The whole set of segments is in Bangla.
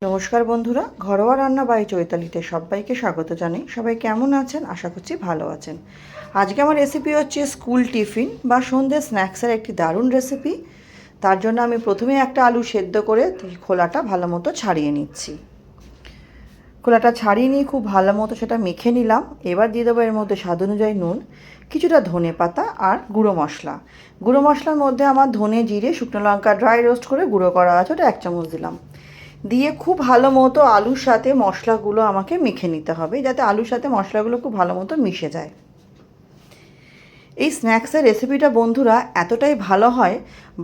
নমস্কার বন্ধুরা, ঘরোয়া রান্না বাই চৈতালিতে সবাইকে স্বাগত জানাই। সবাই কেমন আছেন? আশা করছি ভালো আছেন। আজকে আমার রেসিপি হচ্ছে স্কুল টিফিন বা সন্ধ্যে স্ন্যাক্সের একটি দারুণ রেসিপি। তার জন্য আমি প্রথমে একটা আলু সেদ্ধ করে খোলাটা ভালো মতো ছাড়িয়ে নিচ্ছি। খোলাটা ছাড়িয়ে নিয়ে খুব ভালো মতো সেটা মেখে নিলাম। এবার দিয়ে দেবো এর মধ্যে স্বাদ অনুযায়ী নুন, কিছুটা ধনে পাতা আর গুঁড়ো মশলা। গুঁড়ো মশলার মধ্যে আমার ধনে, জিরে, শুকনো লঙ্কা ড্রাই রোস্ট করে গুঁড়ো করা আছে, ওটা 1 চামচ দিলাম। দিয়ে খুব ভালো মতো আলুর সাথে মশলাগুলো আমাকে মেখে নিতে হবে, যাতে আলুর সাথে মশলাগুলো খুব ভালো মতো মিশে যায়। এই স্ন্যাক্সের রেসিপিটা বন্ধুরা এতটাই ভালো হয়,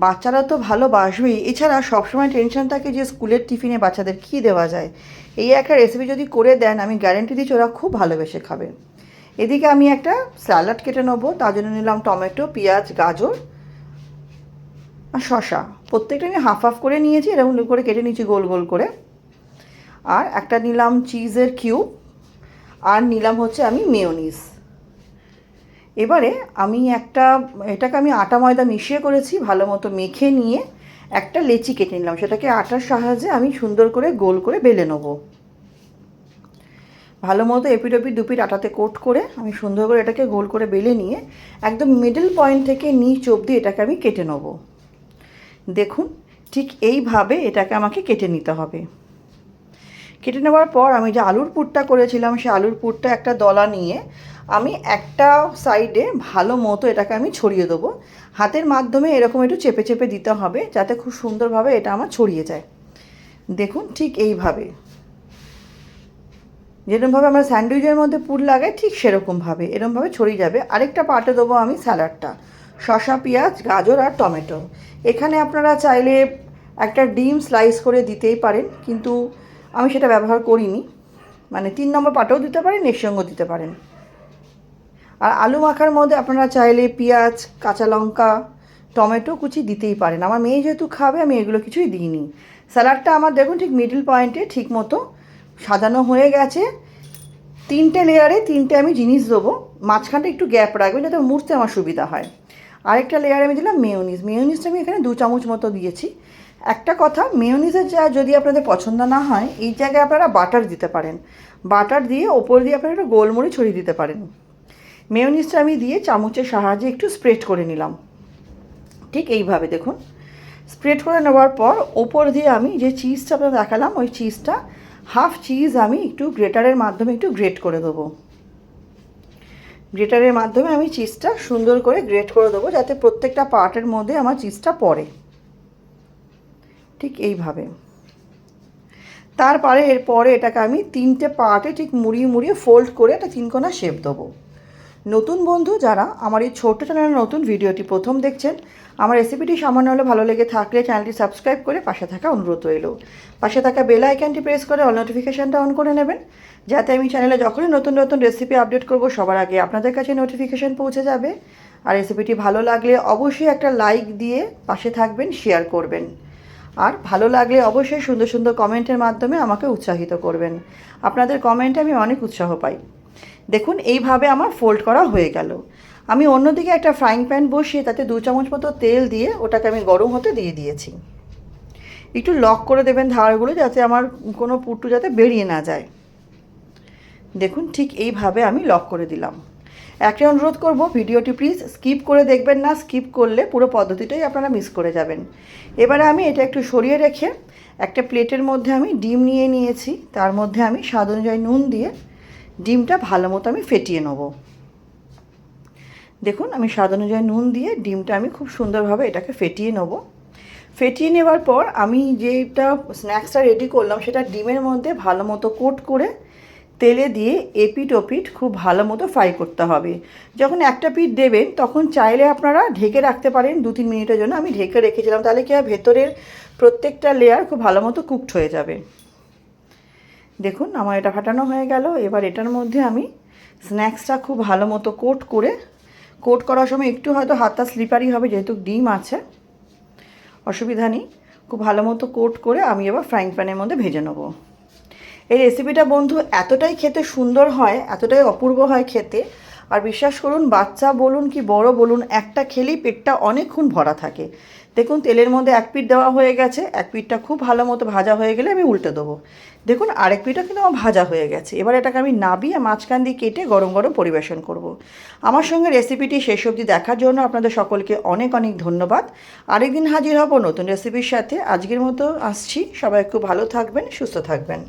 বাচ্চারা তো ভালোবাসবেই। এছাড়া সবসময় টেনশন থাকে যে স্কুলের টিফিনে বাচ্চাদের কী দেওয়া যায়। এই একটা রেসিপি যদি করে দেন, আমি গ্যারেন্টি দিচ্ছি ওরা খুব ভালোবেসে খাবে। এদিকে আমি একটা স্যালাড কেটে নেবো। তার জন্য নিলাম টমেটো, পেঁয়াজ, গাজর আর শসা। প্রত্যেকটা আমি হাফ হাফ করে নিয়েছি, এরকম করে কেটে নিয়েছি গোল গোল করে। আর একটা নিলাম চিজের কিউব, আর নিলাম হচ্ছে আমি মেয়োনিজ। এবারে আমি এটাকে আমি আটা ময়দা মিশিয়ে করেছি, ভালো মতো মেখে নিয়ে একটা লেচি কেটে নিলাম। সেটাকে আটার সাহায্যে আমি সুন্দর করে গোল করে বেলে নেবো। ভালো মতো এপিট ওপিট দুপিট আটাতে কোট করে আমি সুন্দর করে এটাকে গোল করে বেলে নিয়ে একদম মিডল পয়েন্ট থেকে নিচ অবধি এটাকে আমি কেটে নেবো। দেখুন, ঠিক এইভাবে এটাকে আমাকে কেটে নিতে হবে। কেটে নেওয়ার পর আমি যে আলুর পুরটা করেছিলাম, সেই আলুর পুরটা একটা দলা নিয়ে আমি একটা সাইডে ভালো মতো এটাকে আমি ছড়িয়ে দেবো। হাতের মাধ্যমে এরকম একটু চেপে চেপে দিতে হবে, যাতে খুব সুন্দরভাবে এটা আমার ছড়িয়ে যায়। দেখুন, ঠিক এইভাবে, যেরকমভাবে আমরা স্যান্ডউইচের মধ্যে পুর লাগাই ঠিক সেরকমভাবে এরকমভাবে ছড়িয়ে যাবে। আরেকটা পার্টে দেবো আমি স্যালাডটা, শসা, পেঁয়াজ, গাজর আর টমেটো। এখানে আপনারা চাইলে একটা ডিম স্লাইস করে দিতেই পারেন, কিন্তু আমি সেটা ব্যবহার করিনি। মানে 3 নম্বর পাটেও দিতে পারেন, এর সঙ্গেও দিতে পারেন। আর আলু মাখার মধ্যে আপনারা চাইলে পেঁয়াজ, কাঁচা লঙ্কা, টমেটো কুচি দিতেই পারেন। আমার মেয়ে যেহেতু খাবে, আমি এগুলো কিছুই দিইনি। স্যালাডটা আমার দেখুন ঠিক মিডল পয়েন্টে ঠিক মতো সাজানো হয়ে গেছে। 3টে লেয়ারে 3টে আমি জিনিস দেবো। মাঝখানটা একটু গ্যাপ রাখবেন, যাতে মুড়তে আমার সুবিধা হয়। আরেকটা লেয়ারে আমি দিলাম মেয়োনিজ। মেয়োনিজটা আমি এখানে 2 চামচ মতো দিয়েছি। একটা কথা, মেয়োনিজের যদি আপনাদের পছন্দ না হয়, এই জায়গায় আপনারা বাটার দিতে পারেন। বাটার দিয়ে ওপর দিয়ে আপনারা একটু গোলমরিচ ছড়িয়ে দিতে পারেন। মেয়োনিজটা আমি দিয়ে চামচের সাহায্যে একটু স্প্রেড করে নিলাম। ঠিক এইভাবে দেখুন, স্প্রেড করে নেওয়ার পর ওপর দিয়ে আমি যে চিজটা আপনাদের দেখালাম, ওই চিজটা হাফ চিজ আমি একটু গ্রেটারের মাধ্যমে একটু গ্রেট করে দেবো। গ্রেটারের মাধ্যমে আমি চিজটা সুন্দর করে গ্রেট করে দেবো, যাতে প্রত্যেকটা পার্টের মধ্যে আমার চিজটা পড়ে। ঠিক এইভাবে। তারপরে এরপরে এটাকে আমি 3টে পার্টে ঠিক মুড়িয়ে মুড়িয়ে ফোল্ড করে একটা 3 কোণা শেপ দেবো। নতুন বন্ধু যারা আমার এই ছোট্ট চ্যানেলের নতুন ভিডিওটি প্রথম দেখছেন, আমার রেসিপিটি সামান্য হলে ভালো লেগে থাকলে চ্যানেলটি সাবস্ক্রাইব করে পাশে থাকা অনুরোধ রইল। পাশে থাকা বেল আইকনটি প্রেস করে অল নোটিফিকেশানটা অন করে নেবেন, যাতে আমি চ্যানেলে যখনই নতুন নতুন রেসিপি আপডেট করব সবার আগে আপনাদের কাছে নোটিফিকেশান পৌঁছে যাবে। আর রেসিপিটি ভালো লাগলে অবশ্যই একটা লাইক দিয়ে পাশে থাকবেন, শেয়ার করবেন। আর ভালো লাগলে অবশ্যই সুন্দর সুন্দর কমেন্টের মাধ্যমে আমাকে উৎসাহিত করবেন। আপনাদের কমেন্টে আমি অনেক উৎসাহ পাই। দেখুন, এইভাবে আমার ফোল্ড করা হয়ে গেল। আমি অন্যদিকে একটা ফ্রাইং প্যান বসিয়ে তাতে 2 চামচ মতো তেল দিয়ে ওটাকে আমি গরম হতে দিয়ে দিয়েছি। একটু লক করে দেবেন ধারগুলো, যাতে আমার কোনো পুট্টু যাতে বেরিয়ে না যায়। দেখুন, ঠিক এইভাবে আমি লক করে দিলাম। একটা অনুরোধ করব, ভিডিওটি প্লিজ স্কিপ করে দেখবেন না। স্কিপ করলে পুরো পদ্ধতিটাই আপনারা মিস করে যাবেন। এবারে আমি এটা একটু সরিয়ে রেখে একটা প্লেটের মধ্যে আমি ডিম নিয়ে নিয়েছি। তার মধ্যে আমি স্বাদ অনুযায়ী নুন দিয়ে ডিমটা ভালো মতো আমি ফেটিয়ে নেব। দেখুন, আমি স্বাদ অনুযায়ী নুন দিয়ে ডিমটা আমি খুব সুন্দরভাবে এটাকে ফেটিয়ে নেব। ফেটিয়ে নেওয়ার পর আমি যেটা স্ন্যাক্সটা রেডি করলাম, সেটা ডিমের মধ্যে ভালো মতো কোট করে তেলে দিয়ে এপিট ওপিট খুব ভালো মতো ফ্রাই করতে হবে। যখন একটা পিঠ দেবেন, তখন চাইলে আপনারা ঢেকে রাখতে পারেন 2-3 মিনিটের জন্য। আমি ঢেকে রেখেছিলাম, তাহলে কি হয়, ভেতরের প্রত্যেকটা লেয়ার খুব ভালো মতো কুকড হয়ে যাবে। দেখুন, আমার এটা ফাটানো হয়ে গেল। এবার এটার মধ্যে আমি স্ন্যাক্সটা খুব ভালো মতো কোট করার সময় একটু হয়তো হাতটা স্লিপারি হবে, যেহেতু ডিম আছে, অসুবিধা নেই। খুব ভালো মতো কোট করে আমি এবার ফ্রাইং প্যানের মধ্যে ভেজে নেব। এই রেসিপিটা বন্ধু এতটাই খেতে সুন্দর হয়, এতটাই অপূর্ব হয় খেতে। আর বিশ্বাস করুন, বাচ্চা বলুন কি বড় বলুন, একটা খেলেই পেটটা অনেকক্ষণ ভরা থাকে। দেখুন তেলের মধ্যে এক পিঠ দেওয়া হয়ে গেছে, এক পিঠটা খুব ভালো মতো ভাজা হয়ে গেলে আমি উল্টে দেবো। দেখুন আরেক পিঠও কিন্তু আমার ভাজা হয়ে গেছে। এবার এটাকে আমি নাবিয়ে মাঝখান দিয়ে কেটে গরম গরম পরিবেশন করব। আমার সঙ্গে রেসিপিটি শেষ অবধি দেখার জন্য আপনাদের সকলকে অনেক অনেক ধন্যবাদ। আরেকদিন হাজির হব নতুন রেসিপির সাথে। আজকের মতো আসছি, সবাই খুব ভালো থাকবেন, সুস্থ থাকবেন।